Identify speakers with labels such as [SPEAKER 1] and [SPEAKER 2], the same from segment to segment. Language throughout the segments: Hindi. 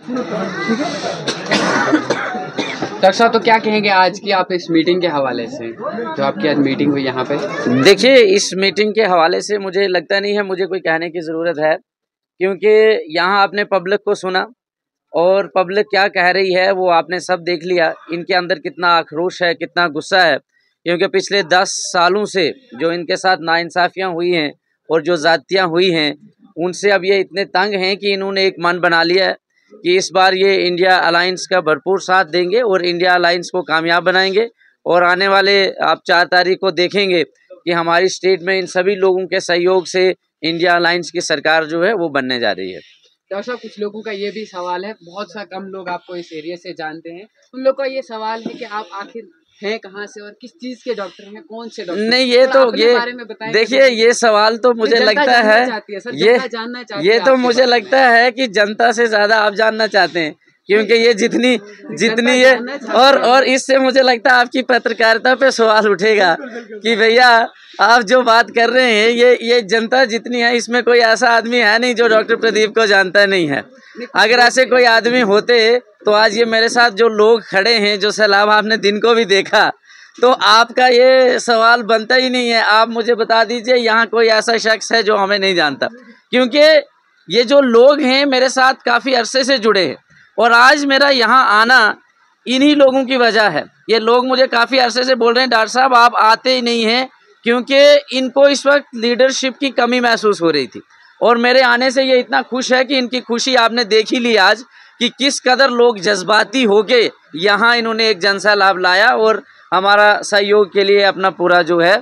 [SPEAKER 1] ठीक है।
[SPEAKER 2] डॉक्टर साहब, तो क्या कहेंगे आज की आप इस मीटिंग के हवाले से, जो आपकी आज मीटिंग हुई यहाँ पे?
[SPEAKER 3] देखिए, इस मीटिंग के हवाले से मुझे लगता नहीं है मुझे कोई कहने की ज़रूरत है, क्योंकि यहाँ आपने पब्लिक को सुना और पब्लिक क्या कह रही है वो आपने सब देख लिया। इनके अंदर कितना आक्रोश है, कितना गुस्सा है, क्योंकि पिछले 10 सालों से जो इनके साथ नाइंसाफ़ियाँ हुई हैं और जो ज़्यादतियाँ हुई हैं, उनसे अब ये इतने तंग हैं कि इन्होंने एक मन बना लिया है कि इस बार ये इंडिया अलायंस का भरपूर साथ देंगे और इंडिया अलायंस को कामयाब बनाएंगे। और आने वाले आप 4 तारीख को देखेंगे कि हमारी स्टेट में इन सभी लोगों के सहयोग से इंडिया अलायंस की सरकार जो है वो बनने जा रही है।
[SPEAKER 2] डॉक्टर साहब, कुछ लोगों का ये भी सवाल है, बहुत सा कम लोग आपको इस एरिया से जानते हैं, उन लोगों का ये सवाल है कि आप आखिर हैं कहाँ से और किस चीज़ के डॉक्टर हैं, कौन से डॉक्टर?
[SPEAKER 3] नहीं, ये तो ये देखिए, ये सवाल तो मुझे लगता है ये तो मुझे लगता है कि जनता से ज़्यादा आप जानना चाहते हैं, क्योंकि ये जितनी ये और इससे मुझे लगता है आपकी पत्रकारिता पे सवाल उठेगा कि भैया आप जो बात कर रहे हैं ये जनता जितनी है, इसमें कोई ऐसा आदमी है नहीं जो डॉक्टर प्रदीप को जानता नहीं है। अगर ऐसे कोई आदमी होते तो आज ये मेरे साथ जो लोग खड़े हैं, जो सैलाब आपने दिन को भी देखा, तो आपका ये सवाल बनता ही नहीं है। आप मुझे बता दीजिए यहाँ कोई ऐसा शख्स है जो हमें नहीं जानता, क्योंकि ये जो लोग हैं मेरे साथ काफ़ी अरसे से जुड़े हैं और आज मेरा यहाँ आना इन्हीं लोगों की वजह है। ये लोग मुझे काफ़ी अरसे से बोल रहे हैं डॉक्टर साहब आप आते ही नहीं हैं, क्योंकि इनको इस वक्त लीडरशिप की कमी महसूस हो रही थी और मेरे आने से ये इतना खुश है कि इनकी खुशी आपने देख ही ली आज कि किस कदर लोग जज्बाती होके यहाँ इन्होंने एक जनसैलाब लाया और हमारा सहयोग के लिए अपना पूरा जो है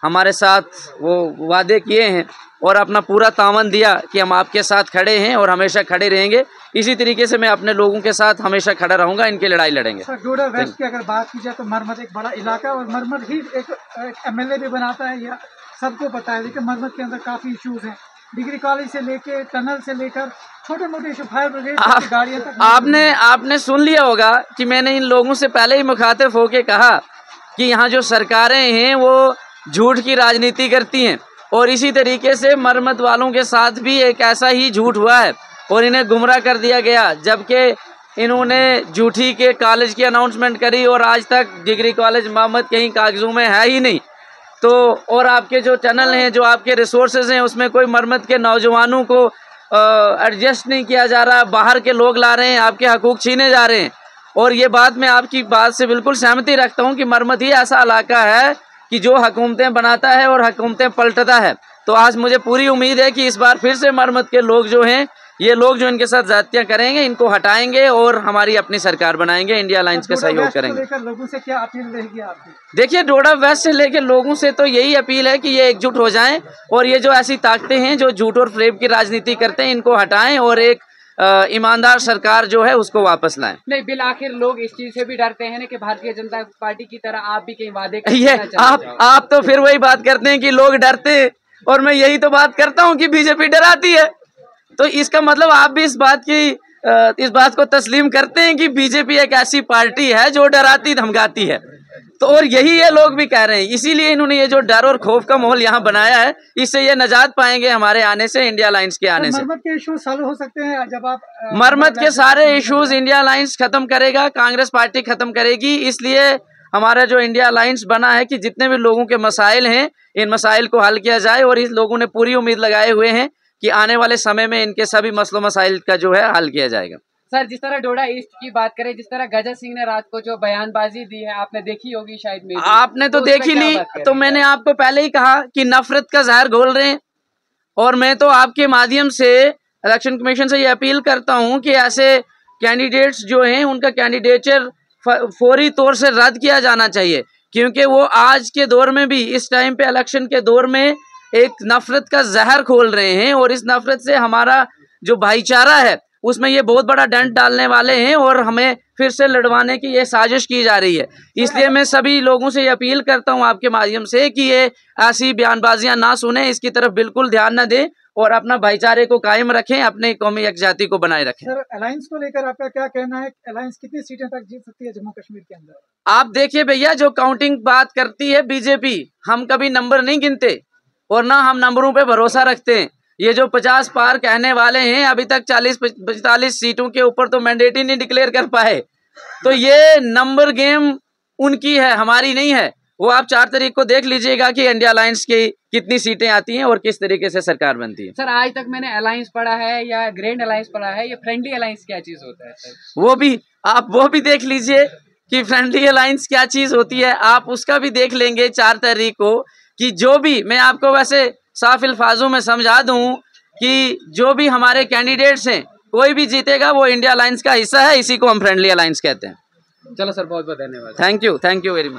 [SPEAKER 3] हमारे साथ वो वादे किए हैं और अपना पूरा तामन दिया कि हम आपके साथ खड़े हैं और हमेशा खड़े रहेंगे। इसी तरीके से मैं अपने लोगों के साथ हमेशा खड़ा रहूँगा, इनकी लड़ाई लड़ेंगे।
[SPEAKER 1] सर, डोडा वेस्ट की अगर बात की जाए तो मरमत एक बड़ा इलाका और मरमत ही एक MLA भी बनाता है, या सबको पता है। लेकिन मरमत के अंदर काफ़ी इश्यूज हैं, डिग्री कॉलेज से लेके टनल से लेकर छोटे मोटे इशू, फायर ब्रिगेड की गाड़ियाँ तक।
[SPEAKER 3] आपने सुन लिया होगा कि मैंने इन लोगों से पहले ही मुखातिब होके कहा कि यहाँ जो सरकारें हैं वो झूठ की राजनीति करती हैं और इसी तरीके से मरमत वालों के साथ भी एक ऐसा ही झूठ हुआ है और इन्हें गुमराह कर दिया गया, जबकि इन्होंने झूठी के कॉलेज की अनाउंसमेंट करी और आज तक डिग्री कॉलेज मोहम्मद कहीं कागजों में है ही नहीं। तो और आपके जो टनल हैं, जो आपके रिसोर्सेज हैं, उसमें कोई मरमत के नौजवानों को एडजस्ट नहीं किया जा रहा, बाहर के लोग ला रहे हैं, आपके हकूक़ छीने जा रहे हैं। और ये बात मैं आपकी बात से बिल्कुल सहमति रखता हूँ कि मरमत ही ऐसा इलाका है कि जो हुकूमतें बनाता है और हुकूमतें पलटता है। तो आज मुझे पूरी उम्मीद है कि इस बार फिर से मरमत के लोग जो हैं, ये लोग जो इनके साथ ज़्यादतियाँ करेंगे, इनको हटाएंगे और हमारी अपनी सरकार बनाएंगे, इंडिया अलायंस का सहयोग करेंगे।
[SPEAKER 1] लोगों से क्या अपील रहेगी आपकी?
[SPEAKER 3] देखिए, डोडा वेस्ट से लेकर लोगों से तो यही अपील है कि ये एकजुट हो जाएं और ये जो ऐसी ताकतें हैं जो झूठ और फ्रेब की राजनीति करते हैं, इनको हटाएं और एक ईमानदार सरकार जो है उसको वापस लाएं।
[SPEAKER 2] नहीं, बिल आखिर लोग इस चीज से भी डरते हैं ना कि भारतीय जनता पार्टी की तरह आप भी कहीं वादे
[SPEAKER 3] आप तो फिर वही बात करते हैं कि लोग डरते हैं और मैं यही तो बात करता हूँ कि बीजेपी डराती है। तो इसका मतलब आप भी इस बात को तस्लीम करते हैं कि बीजेपी एक ऐसी पार्टी है जो डराती धमकाती है। तो और यही ये लोग भी कह रहे हैं, इसीलिए इन्होंने ये जो डर और खौफ का माहौल यहाँ बनाया है, इससे ये निजात पाएंगे हमारे आने से, इंडिया अलायंस के आने से।
[SPEAKER 1] मरमत के इश्यूज सॉल्व हो सकते हैं जब आप
[SPEAKER 3] मरमत के सारे इश्यूज इंडिया अलायंस खत्म करेगा, कांग्रेस पार्टी खत्म करेगी। इसलिए हमारा जो इंडिया अलायंस बना है कि जितने भी लोगों के मसाइल हैं, इन मसाइल को हल किया जाए और इस लोगों ने पूरी उम्मीद लगाए हुए हैं कि आने वाले समय में इनके सभी मसलों मसाइल का जो है हल किया जाएगा।
[SPEAKER 2] सर, जिस तरह डोडा ईस्ट की बात करें, जिस तरह गजर सिंह ने रात को जो बयानबाजी दी है, आपने देखी होगी शायद में।
[SPEAKER 3] आपने तो देखी ली, तो मैंने आपको पहले ही कहा कि नफरत का जहर घोल रहे हैं और मैं तो आपके माध्यम से इलेक्शन कमीशन से ये अपील करता हूं कि ऐसे कैंडिडेट्स जो हैं उनका कैंडिडेचर फौरी तौर से रद्द किया जाना चाहिए, क्योंकि वो आज के दौर में भी, इस टाइम पे इलेक्शन के दौर में एक नफरत का जहर खोल रहे हैं और इस नफरत से हमारा जो भाईचारा है उसमें ये बहुत बड़ा डंट डालने वाले हैं और हमें फिर से लड़वाने की ये साजिश की जा रही है। इसलिए मैं सभी लोगों से ये अपील करता हूं आपके माध्यम से कि ये ऐसी बयानबाजियां ना सुने, इसकी तरफ बिल्कुल ध्यान न दें और अपना भाईचारे को कायम रखें, अपने कौमी यकजाती को बनाए रखें।
[SPEAKER 1] सर, अलायंस को लेकर आपका क्या कहना है? अलायंस कितनी सीटें तक जीत सकती है जम्मू कश्मीर के अंदर?
[SPEAKER 3] आप देखिए भैया, जो काउंटिंग बात करती है बीजेपी, हम कभी नंबर नहीं गिनते और ना हम नंबरों पे भरोसा रखते हैं। ये जो 50 पार कहने वाले हैं, अभी तक 40-45 सीटों के ऊपर तो मैंडेट ही नहीं डिक्लेयर कर पाए। तो ये नंबर गेम उनकी है, हमारी नहीं है। वो आप 4 तारीख को देख लीजिएगा कि इंडिया अलायंस की कितनी सीटें आती हैं और किस तरीके से सरकार बनती है।
[SPEAKER 2] सर आज तक मैंने अलायंस पढ़ा है या ग्रैंड अलायंस पढ़ा है, ये फ्रेंडली अलायंस क्या चीज होता है सर?
[SPEAKER 3] वो भी देख लीजिए कि फ्रेंडली अलायंस क्या चीज होती है, आप उसका भी देख लेंगे 4 तारीख को। कि जो भी, मैं आपको वैसे साफ अल्फाजों में समझा दूं कि जो भी हमारे कैंडिडेट्स हैं, कोई भी जीतेगा वो इंडिया अलायंस का हिस्सा है, इसी को हम फ्रेंडली अलायंस कहते हैं।
[SPEAKER 2] चलो सर, बहुत बहुत धन्यवाद।
[SPEAKER 3] Thank you very much.